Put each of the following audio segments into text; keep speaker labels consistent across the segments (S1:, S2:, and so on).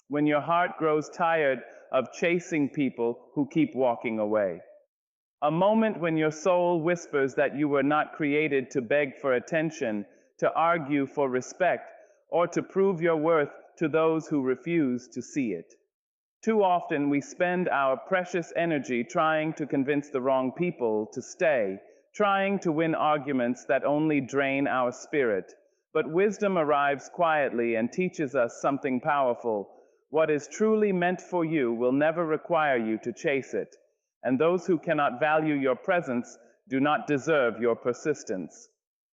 S1: when your heart grows tired of chasing people who keep walking away. A moment when your soul whispers that you were not created to beg for attention, to argue for respect, or to prove your worth to those who refuse to see it. Too often we spend our precious energy trying to convince the wrong people to stay, trying to win arguments that only drain our spirit. But wisdom arrives quietly and teaches us something powerful. What is truly meant for you will never require you to chase it, and those who cannot value your presence do not deserve your persistence.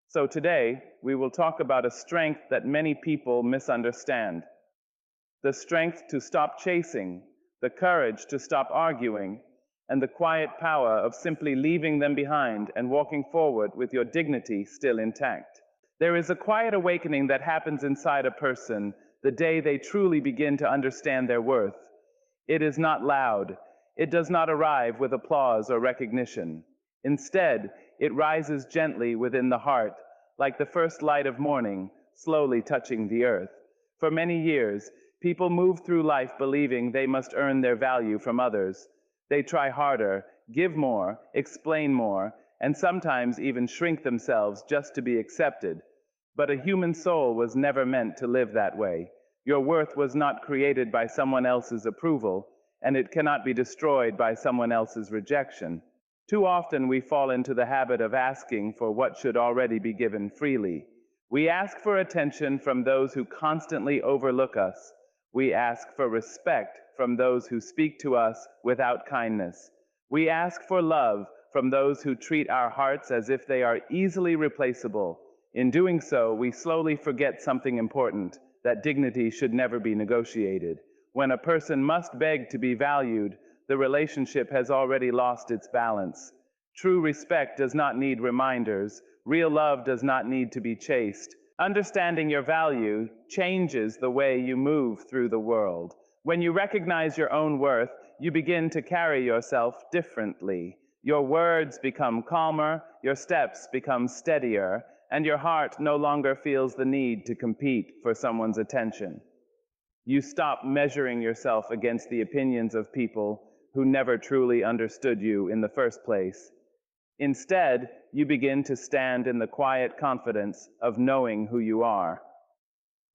S1: So today, we will talk about a strength that many people misunderstand: the strength to stop chasing, the courage to stop arguing, and the quiet power of simply leaving them behind and walking forward with your dignity still intact. There is a quiet awakening that happens inside a person the day they truly begin to understand their worth. It is not loud. It does not arrive with applause or recognition. Instead, it rises gently within the heart, like the first light of morning, slowly touching the earth. For many years, people move through life believing they must earn their value from others. They try harder, give more, explain more, and sometimes even shrink themselves just to be accepted. But a human soul was never meant to live that way. Your worth was not created by someone else's approval, and it cannot be destroyed by someone else's rejection. Too often we fall into the habit of asking for what should already be given freely. We ask for attention from those who constantly overlook us. We ask for respect from those who speak to us without kindness. We ask for love from those who treat our hearts as if they are easily replaceable. In doing so, we slowly forget something important: that dignity should never be negotiated. When a person must beg to be valued, the relationship has already lost its balance. True respect does not need reminders. Real love does not need to be chased. Understanding your value changes the way you move through the world. When you recognize your own worth, you begin to carry yourself differently. Your words become calmer, your steps become steadier, and your heart no longer feels the need to compete for someone's attention. You stop measuring yourself against the opinions of people who never truly understood you in the first place. Instead, you begin to stand in the quiet confidence of knowing who you are.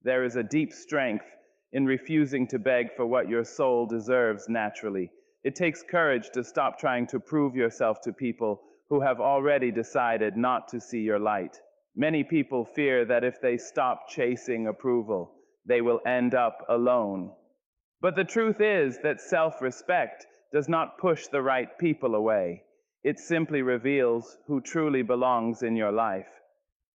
S1: There is a deep strength in refusing to beg for what your soul deserves naturally. It takes courage to stop trying to prove yourself to people who have already decided not to see your light. Many people fear that if they stop chasing approval, they will end up alone. But the truth is that self-respect does not push the right people away. It simply reveals who truly belongs in your life.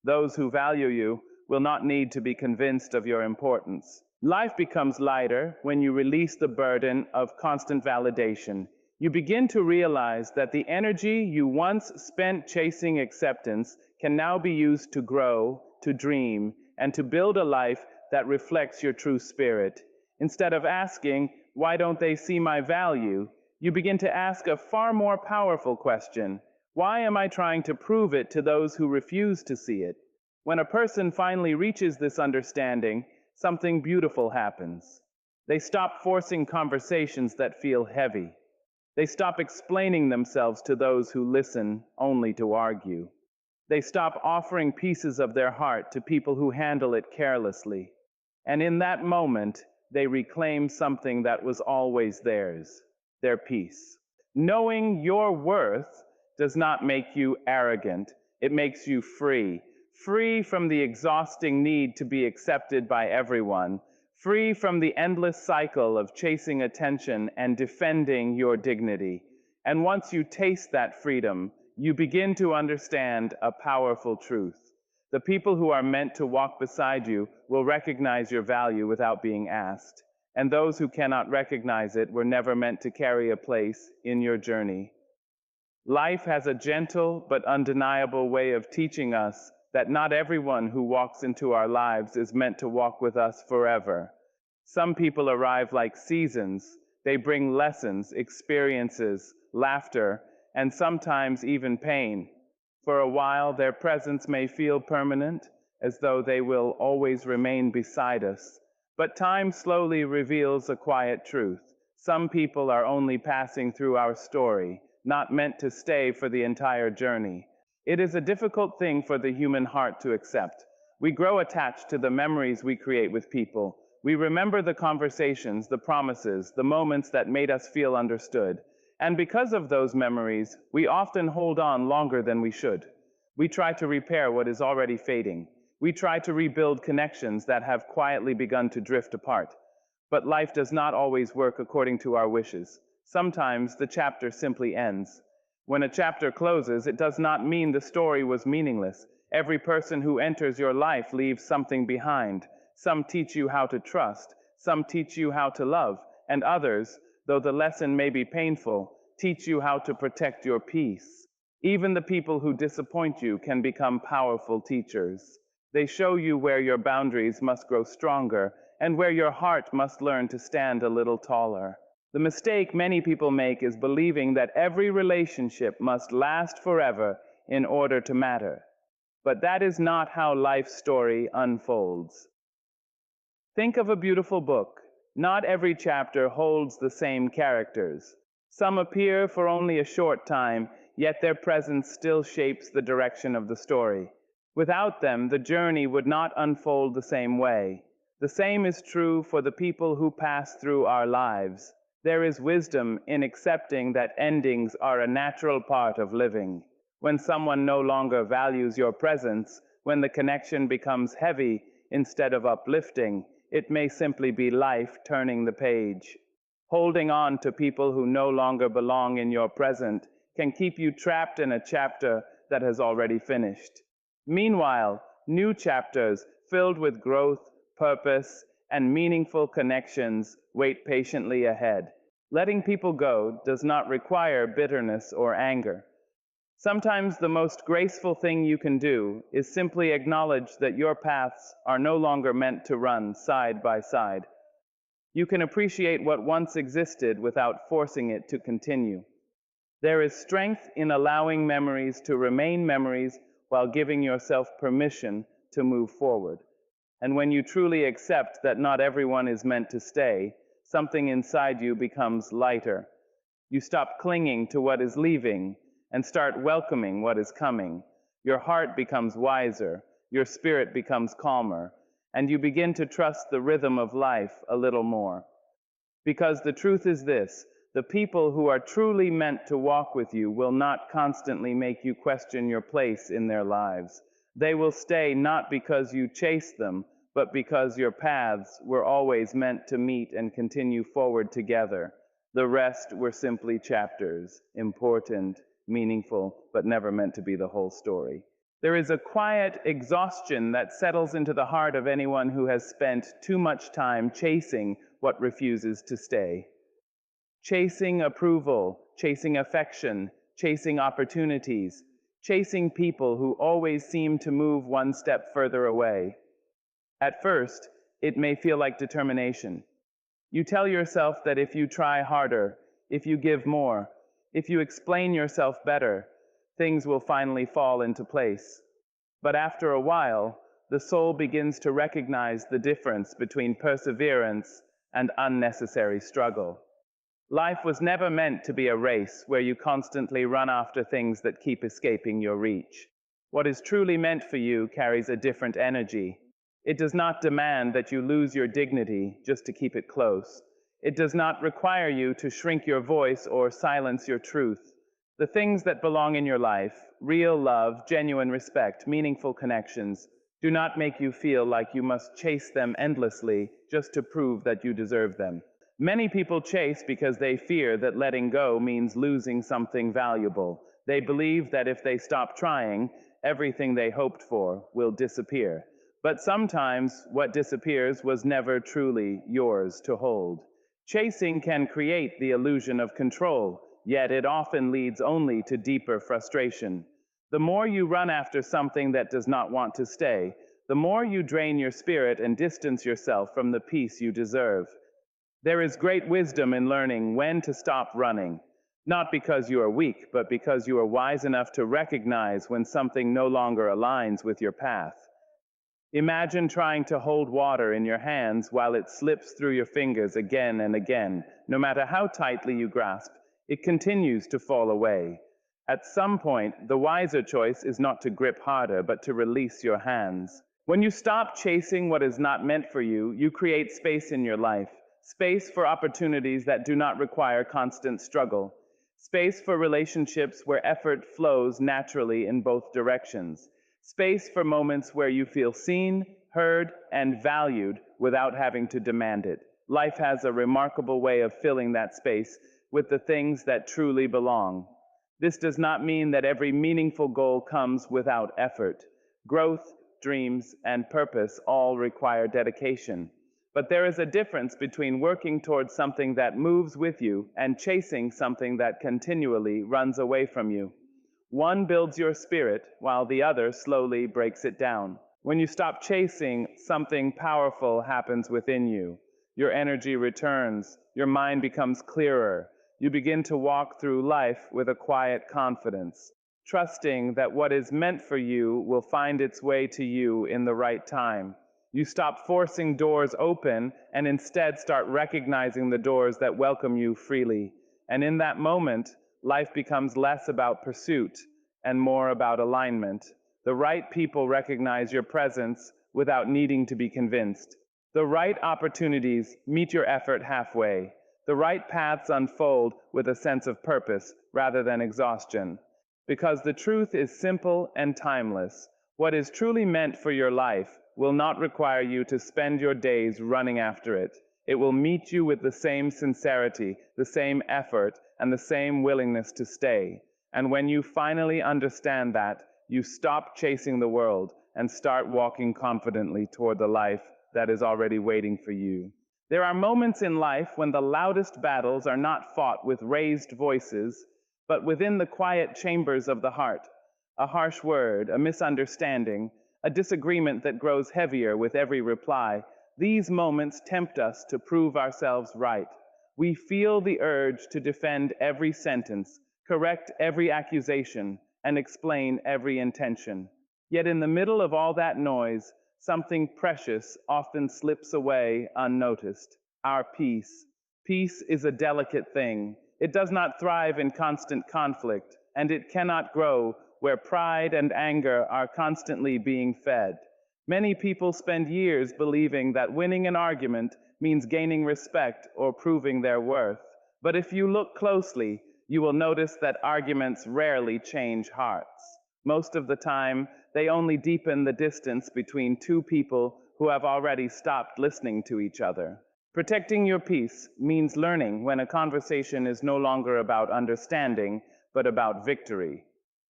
S1: Those who value you will not need to be convinced of your importance. Life becomes lighter when you release the burden of constant validation. You begin to realize that the energy you once spent chasing acceptance can now be used to grow, to dream, and to build a life that reflects your true spirit. Instead of asking, "Why don't they see my value?" you begin to ask a far more powerful question: "Why am I trying to prove it to those who refuse to see it?" When a person finally reaches this understanding, something beautiful happens. They stop forcing conversations that feel heavy. They stop explaining themselves to those who listen only to argue. They stop offering pieces of their heart to people who handle it carelessly. And in that moment, they reclaim something that was always theirs: their peace. Knowing your worth does not make you arrogant. It makes you free. Free from the exhausting need to be accepted by everyone. Free from the endless cycle of chasing attention and defending your dignity. And once you taste that freedom, you begin to understand a powerful truth. The people who are meant to walk beside you will recognize your value without being asked. And those who cannot recognize it were never meant to carry a place in your journey. Life has a gentle but undeniable way of teaching us that not everyone who walks into our lives is meant to walk with us forever. Some people arrive like seasons. They bring lessons, experiences, laughter, and sometimes even pain. For a while, their presence may feel permanent, as though they will always remain beside us. But time slowly reveals a quiet truth. Some people are only passing through our story, not meant to stay for the entire journey. It is a difficult thing for the human heart to accept. We grow attached to the memories we create with people. We remember the conversations, the promises, the moments that made us feel understood. And because of those memories, we often hold on longer than we should. We try to repair what is already fading. We try to rebuild connections that have quietly begun to drift apart. But life does not always work according to our wishes. Sometimes the chapter simply ends. When a chapter closes, it does not mean the story was meaningless. Every person who enters your life leaves something behind. Some teach you how to trust, some teach you how to love, and others, though the lesson may be painful, teach you how to protect your peace. Even the people who disappoint you can become powerful teachers. They show you where your boundaries must grow stronger and where your heart must learn to stand a little taller. The mistake many people make is believing that every relationship must last forever in order to matter. But that is not how life's story unfolds. Think of a beautiful book. Not every chapter holds the same characters. Some appear for only a short time, yet their presence still shapes the direction of the story. Without them, the journey would not unfold the same way. The same is true for the people who pass through our lives. There is wisdom in accepting that endings are a natural part of living. When someone no longer values your presence, when the connection becomes heavy instead of uplifting, it may simply be life turning the page. Holding on to people who no longer belong in your present can keep you trapped in a chapter that has already finished. Meanwhile, new chapters filled with growth, purpose, and meaningful connections wait patiently ahead. Letting people go does not require bitterness or anger. Sometimes the most graceful thing you can do is simply acknowledge that your paths are no longer meant to run side by side. You can appreciate what once existed without forcing it to continue. There is strength in allowing memories to remain memories while giving yourself permission to move forward. And when you truly accept that not everyone is meant to stay, something inside you becomes lighter. You stop clinging to what is leaving and start welcoming what is coming. Your heart becomes wiser, your spirit becomes calmer, and you begin to trust the rhythm of life a little more. Because the truth is this: the people who are truly meant to walk with you will not constantly make you question your place in their lives. They will stay not because you chased them, but because your paths were always meant to meet and continue forward together. The rest were simply chapters, important, meaningful, but never meant to be the whole story. There is a quiet exhaustion that settles into the heart of anyone who has spent too much time chasing what refuses to stay. Chasing approval, chasing affection, chasing opportunities, chasing people who always seem to move one step further away. At first, it may feel like determination. You tell yourself that if you try harder, if you give more, if you explain yourself better, things will finally fall into place. But after a while, the soul begins to recognize the difference between perseverance and unnecessary struggle. Life was never meant to be a race where you constantly run after things that keep escaping your reach. What is truly meant for you carries a different energy. It does not demand that you lose your dignity just to keep it close. It does not require you to shrink your voice or silence your truth. The things that belong in your life, real love, genuine respect, meaningful connections, do not make you feel like you must chase them endlessly just to prove that you deserve them. Many people chase because they fear that letting go means losing something valuable. They believe that if they stop trying, everything they hoped for will disappear. But sometimes what disappears was never truly yours to hold. Chasing can create the illusion of control, yet it often leads only to deeper frustration. The more you run after something that does not want to stay, the more you drain your spirit and distance yourself from the peace you deserve. There is great wisdom in learning when to stop running, not because you are weak, but because you are wise enough to recognize when something no longer aligns with your path. Imagine trying to hold water in your hands while it slips through your fingers again and again. No matter how tightly you grasp, it continues to fall away. At some point, the wiser choice is not to grip harder, but to release your hands. When you stop chasing what is not meant for you, you create space in your life. Space for opportunities that do not require constant struggle. Space for relationships where effort flows naturally in both directions. Space for moments where you feel seen, heard, and valued without having to demand it. Life has a remarkable way of filling that space with the things that truly belong. This does not mean that every meaningful goal comes without effort. Growth, dreams, and purpose all require dedication. But there is a difference between working towards something that moves with you and chasing something that continually runs away from you. One builds your spirit, while the other slowly breaks it down. When you stop chasing, something powerful happens within you. Your energy returns, your mind becomes clearer. You begin to walk through life with a quiet confidence, trusting that what is meant for you will find its way to you in the right time. You stop forcing doors open and instead start recognizing the doors that welcome you freely. And in that moment, life becomes less about pursuit and more about alignment. The right people recognize your presence without needing to be convinced. The right opportunities meet your effort halfway. The right paths unfold with a sense of purpose rather than exhaustion. Because the truth is simple and timeless. What is truly meant for your life will not require you to spend your days running after it. It will meet you with the same sincerity, the same effort, and the same willingness to stay. And when you finally understand that, you stop chasing the world and start walking confidently toward the life that is already waiting for you. There are moments in life when the loudest battles are not fought with raised voices, but within the quiet chambers of the heart. A harsh word, a misunderstanding, a disagreement that grows heavier with every reply. These moments tempt us to prove ourselves right. We feel the urge to defend every sentence, correct every accusation, and explain every intention. Yet in the middle of all that noise, something precious often slips away unnoticed: our peace. Peace is a delicate thing. It does not thrive in constant conflict, and it cannot grow where pride and anger are constantly being fed. Many people spend years believing that winning an argument means gaining respect or proving their worth. But if you look closely, you will notice that arguments rarely change hearts. Most of the time, they only deepen the distance between two people who have already stopped listening to each other. Protecting your peace means learning when a conversation is no longer about understanding, but about victory.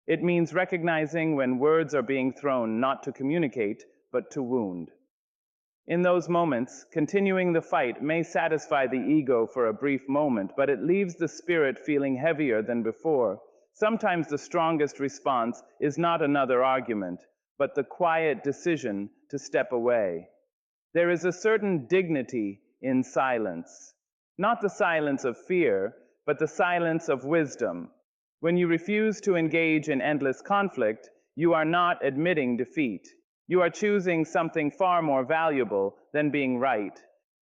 S1: It means recognizing when words are being thrown not to communicate, but to wound. In those moments, continuing the fight may satisfy the ego for a brief moment, but it leaves the spirit feeling heavier than before. Sometimes the strongest response is not another argument, but the quiet decision to step away. There is a certain dignity in silence. Not the silence of fear, but the silence of wisdom. When you refuse to engage in endless conflict, you are not admitting defeat. You are choosing something far more valuable than being right.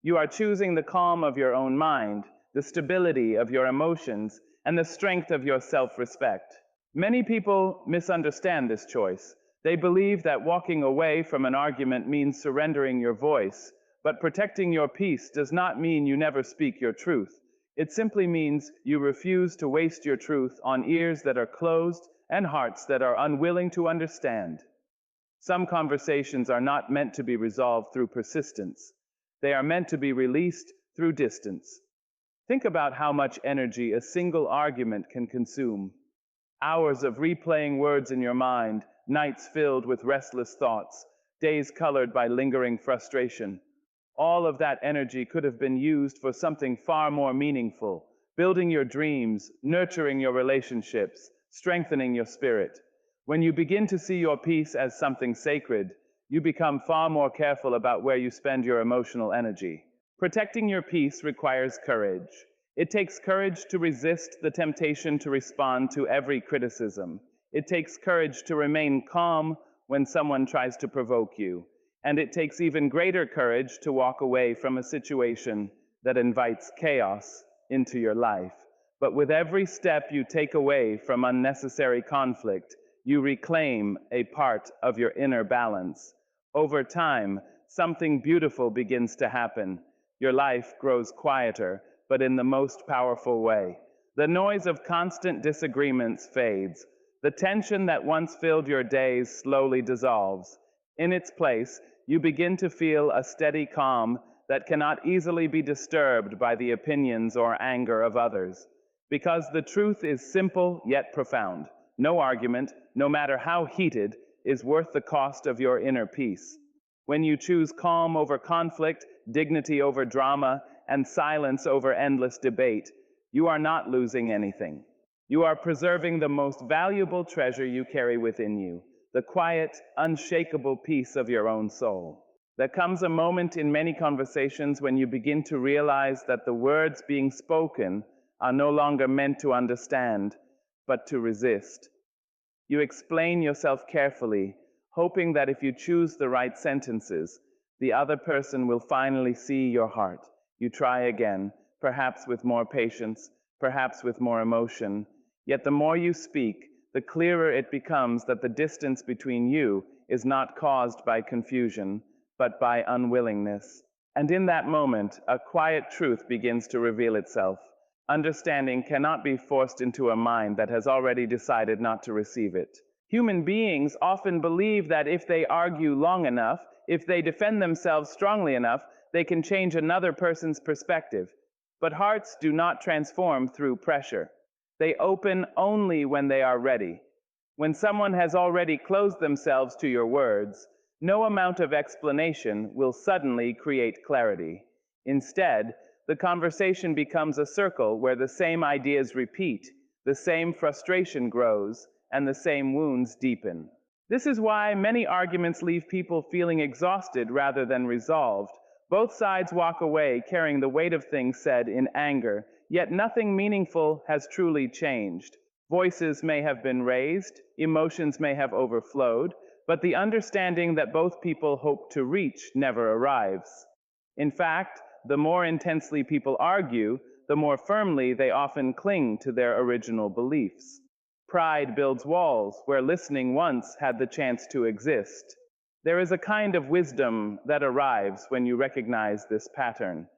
S1: You are choosing the calm of your own mind, the stability of your emotions, and the strength of your self-respect. Many people misunderstand this choice. They believe that walking away from an argument means surrendering your voice, but protecting your peace does not mean you never speak your truth. It simply means you refuse to waste your truth on ears that are closed and hearts that are unwilling to understand. Some conversations are not meant to be resolved through persistence. They are meant to be released through distance. Think about how much energy a single argument can consume. Hours of replaying words in your mind, nights filled with restless thoughts, days colored by lingering frustration. All of that energy could have been used for something far more meaningful: building your dreams, nurturing your relationships, strengthening your spirit. When you begin to see your peace as something sacred, you become far more careful about where you spend your emotional energy. Protecting your peace requires courage. It takes courage to resist the temptation to respond to every criticism. It takes courage to remain calm when someone tries to provoke you. And it takes even greater courage to walk away from a situation that invites chaos into your life. But with every step you take away from unnecessary conflict, you reclaim a part of your inner balance. Over time, something beautiful begins to happen. Your life grows quieter, but in the most powerful way. The noise of constant disagreements fades. The tension that once filled your days slowly dissolves. In its place, you begin to feel a steady calm that cannot easily be disturbed by the opinions or anger of others. Because the truth is simple yet profound. No argument, no matter how heated, is worth the cost of your inner peace. When you choose calm over conflict, dignity over drama, and silence over endless debate, you are not losing anything. You are preserving the most valuable treasure you carry within you, the quiet, unshakable peace of your own soul. There comes a moment in many conversations when you begin to realize that the words being spoken are no longer meant to understand, but to resist. You explain yourself carefully, hoping that if you choose the right sentences, the other person will finally see your heart. You try again, perhaps with more patience, perhaps with more emotion. Yet the more you speak, the clearer it becomes that the distance between you is not caused by confusion, but by unwillingness. And in that moment, a quiet truth begins to reveal itself. Understanding cannot be forced into a mind that has already decided not to receive it. Human beings often believe that if they argue long enough, if they defend themselves strongly enough, they can change another person's perspective. But hearts do not transform through pressure. They open only when they are ready. When someone has already closed themselves to your words, no amount of explanation will suddenly create clarity. Instead, the conversation becomes a circle where the same ideas repeat, the same frustration grows, and the same wounds deepen. This is why many arguments leave people feeling exhausted rather than resolved. Both sides walk away carrying the weight of things said in anger, yet nothing meaningful has truly changed. Voices may have been raised, emotions may have overflowed, but the understanding that both people hope to reach never arrives. In fact, the more intensely people argue, the more firmly they often cling to their original beliefs. Pride builds walls where listening once had the chance to exist. There is a kind of wisdom that arrives when you recognize this pattern.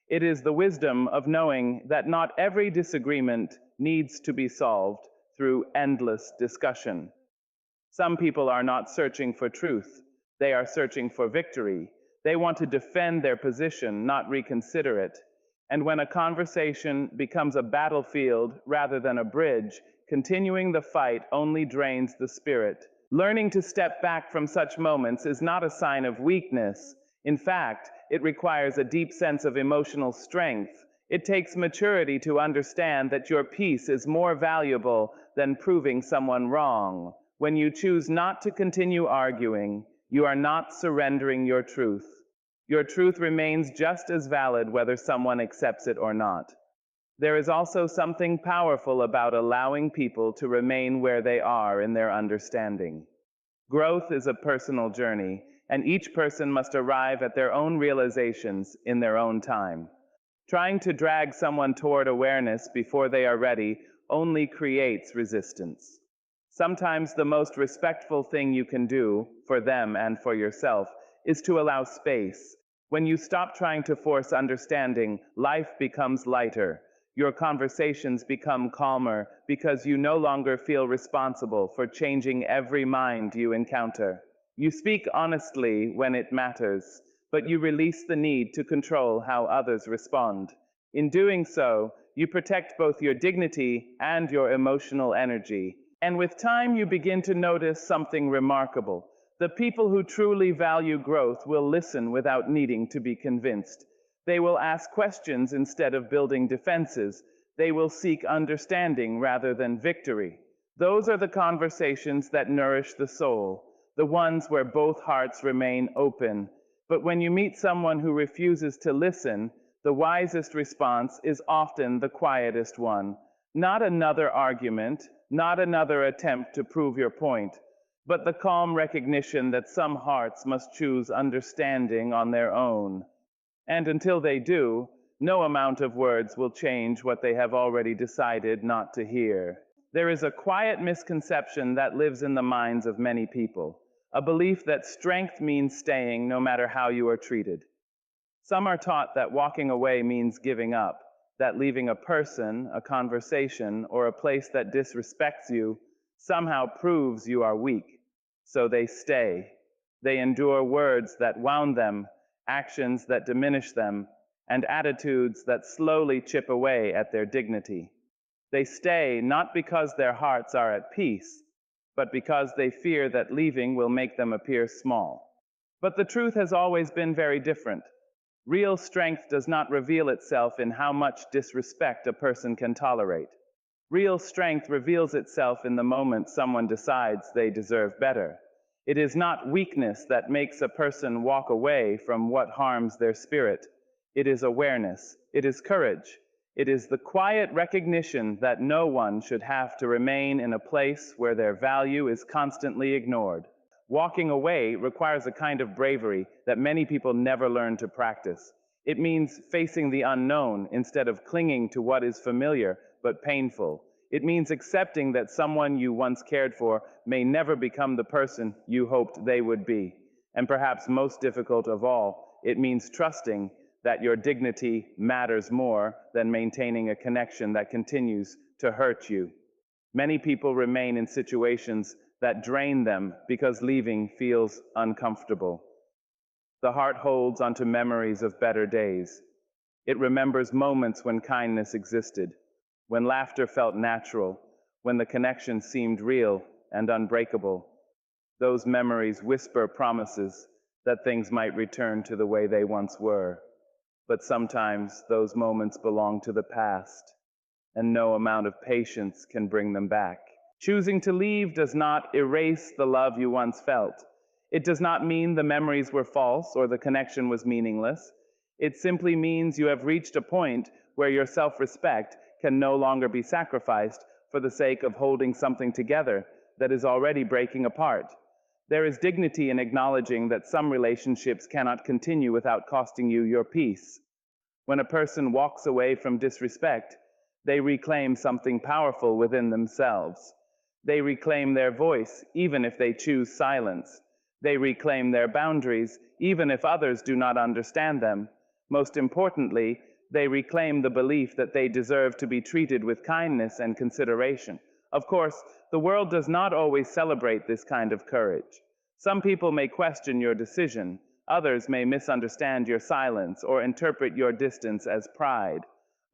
S1: It is the wisdom of knowing that not every disagreement needs to be solved through endless discussion. Some people are not searching for truth. They are searching for victory. They want to defend their position, not reconsider it. And when a conversation becomes a battlefield rather than a bridge, continuing the fight only drains the spirit. Learning to step back from such moments is not a sign of weakness. In fact, it requires a deep sense of emotional strength. It takes maturity to understand that your peace is more valuable than proving someone wrong. When you choose not to continue arguing, you are not surrendering your truth. Your truth remains just as valid whether someone accepts it or not. There is also something powerful about allowing people to remain where they are in their understanding. Growth is a personal journey, and each person must arrive at their own realizations in their own time. Trying to drag someone toward awareness before they are ready only creates resistance. Sometimes the most respectful thing you can do, for them and for yourself, is to allow space. When you stop trying to force understanding, life becomes lighter. Your conversations become calmer because you no longer feel responsible for changing every mind you encounter. You speak honestly when it matters, but you release the need to control how others respond. In doing so, you protect both your dignity and your emotional energy. And with time, you begin to notice something remarkable. The people who truly value growth will listen without needing to be convinced. They will ask questions instead of building defenses. They will seek understanding rather than victory. Those are the conversations that nourish the soul, the ones where both hearts remain open. But when you meet someone who refuses to listen, the wisest response is often the quietest one. Not another argument, not another attempt to prove your point, but the calm recognition that some hearts must choose understanding on their own. And until they do, no amount of words will change what they have already decided not to hear. There is a quiet misconception that lives in the minds of many people, a belief that strength means staying no matter how you are treated. Some are taught that walking away means giving up, that leaving a person, a conversation, or a place that disrespects you somehow proves you are weak. So they stay. They endure words that wound them, actions that diminish them, and attitudes that slowly chip away at their dignity. They stay not because their hearts are at peace, but because they fear that leaving will make them appear small. But the truth has always been very different. Real strength does not reveal itself in how much disrespect a person can tolerate. Real strength reveals itself in the moment someone decides they deserve better. It is not weakness that makes a person walk away from what harms their spirit. It is awareness. It is courage. It is the quiet recognition that no one should have to remain in a place where their value is constantly ignored. Walking away requires a kind of bravery that many people never learn to practice. It means facing the unknown instead of clinging to what is familiar but painful. It means accepting that someone you once cared for may never become the person you hoped they would be. And perhaps most difficult of all, it means trusting that your dignity matters more than maintaining a connection that continues to hurt you. Many people remain in situations that drain them because leaving feels uncomfortable. The heart holds onto memories of better days. It remembers moments when kindness existed, when laughter felt natural, when the connection seemed real and unbreakable. Those memories whisper promises that things might return to the way they once were. But sometimes those moments belong to the past, and no amount of patience can bring them back. Choosing to leave does not erase the love you once felt. It does not mean the memories were false or the connection was meaningless. It simply means you have reached a point where your self-respect can no longer be sacrificed for the sake of holding something together that is already breaking apart. There is dignity in acknowledging that some relationships cannot continue without costing you your peace. When a person walks away from disrespect, they reclaim something powerful within themselves. They reclaim their voice, even if they choose silence. They reclaim their boundaries, even if others do not understand them. Most importantly, they reclaim the belief that they deserve to be treated with kindness and consideration. Of course, the world does not always celebrate this kind of courage. Some people may question your decision. Others may misunderstand your silence or interpret your distance as pride.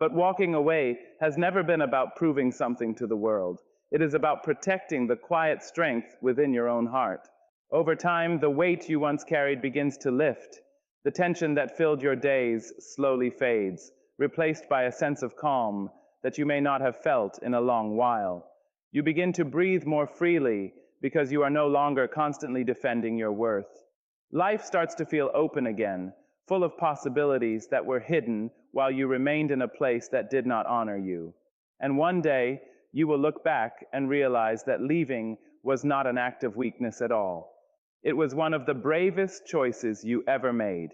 S1: But walking away has never been about proving something to the world. It is about protecting the quiet strength within your own heart. Over time, the weight you once carried begins to lift. The tension that filled your days slowly fades, replaced by a sense of calm that you may not have felt in a long while. You begin to breathe more freely because you are no longer constantly defending your worth. Life starts to feel open again, full of possibilities that were hidden while you remained in a place that did not honor you. And one day, you will look back and realize that leaving was not an act of weakness at all. It was one of the bravest choices you ever made,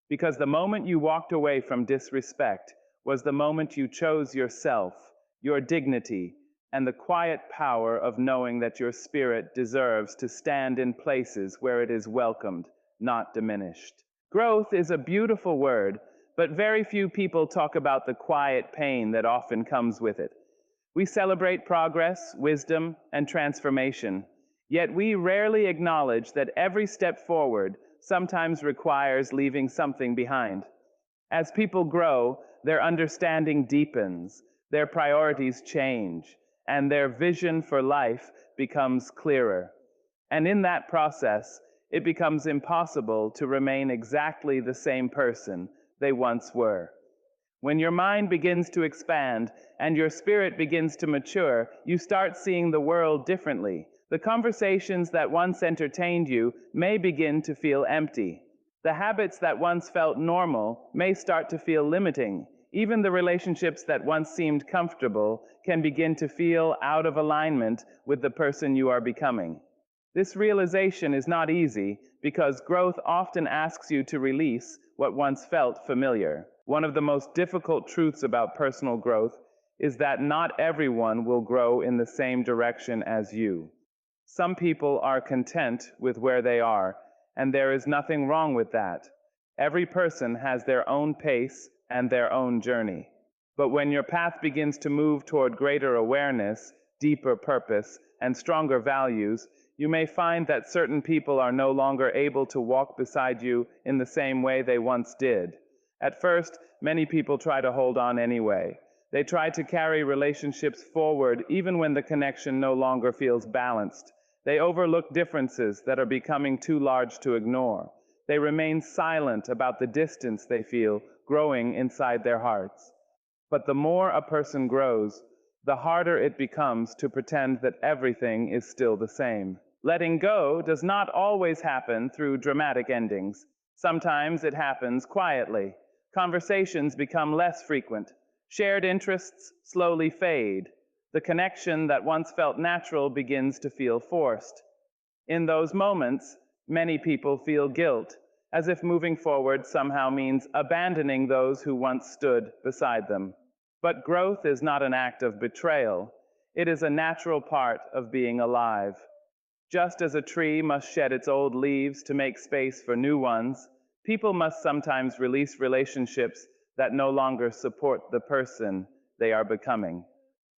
S1: because the moment you walked away from disrespect was the moment you chose yourself, your dignity, and the quiet power of knowing that your spirit deserves to stand in places where it is welcomed, not diminished. Growth is a beautiful word, but very few people talk about the quiet pain that often comes with it. We celebrate progress, wisdom, and transformation, yet we rarely acknowledge that every step forward sometimes requires leaving something behind. As people grow, their understanding deepens, their priorities change, and their vision for life becomes clearer. And in that process, it becomes impossible to remain exactly the same person they once were. When your mind begins to expand and your spirit begins to mature, you start seeing the world differently. The conversations that once entertained you may begin to feel empty. The habits that once felt normal may start to feel limiting. Even the relationships that once seemed comfortable can begin to feel out of alignment with the person you are becoming. This realization is not easy because growth often asks you to release what once felt familiar. One of the most difficult truths about personal growth is that not everyone will grow in the same direction as you. Some people are content with where they are, and there is nothing wrong with that. Every person has their own pace and their own journey. But when your path begins to move toward greater awareness, deeper purpose, and stronger values, you may find that certain people are no longer able to walk beside you in the same way they once did. At first, many people try to hold on anyway. They try to carry relationships forward even when the connection no longer feels balanced. They overlook differences that are becoming too large to ignore. They remain silent about the distance they feel growing inside their hearts. But the more a person grows, the harder it becomes to pretend that everything is still the same. Letting go does not always happen through dramatic endings. Sometimes it happens quietly. Conversations become less frequent. Shared interests slowly fade. The connection that once felt natural begins to feel forced. In those moments, many people feel guilt, as if moving forward somehow means abandoning those who once stood beside them. But growth is not an act of betrayal. It is a natural part of being alive. Just as a tree must shed its old leaves to make space for new ones, people must sometimes release relationships that no longer support the person they are becoming.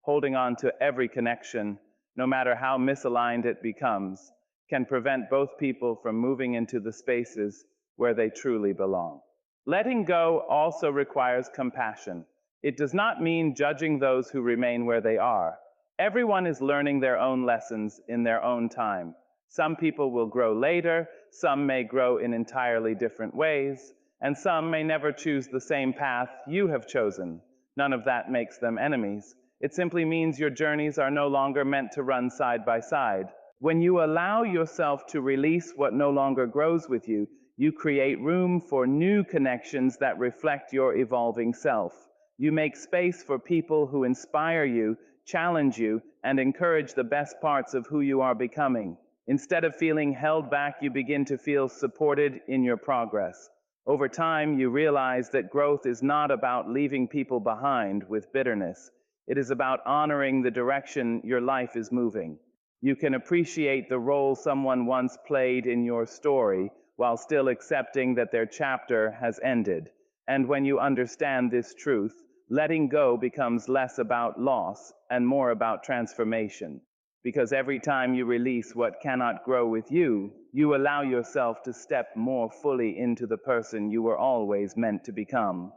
S1: Holding on to every connection, no matter how misaligned it becomes, can prevent both people from moving into the spaces where they truly belong. Letting go also requires compassion. It does not mean judging those who remain where they are. Everyone is learning their own lessons in their own time. Some people will grow later, some may grow in entirely different ways, and some may never choose the same path you have chosen. None of that makes them enemies. It simply means your journeys are no longer meant to run side by side. When you allow yourself to release what no longer grows with you, you create room for new connections that reflect your evolving self. You make space for people who inspire you, challenge you, and encourage the best parts of who you are becoming. Instead of feeling held back, you begin to feel supported in your progress. Over time, you realize that growth is not about leaving people behind with bitterness. It is about honoring the direction your life is moving. You can appreciate the role someone once played in your story while still accepting that their chapter has ended. And when you understand this truth, letting go becomes less about loss and more about transformation. Because every time you release what cannot grow with you, you allow yourself to step more fully into the person you were always meant to become.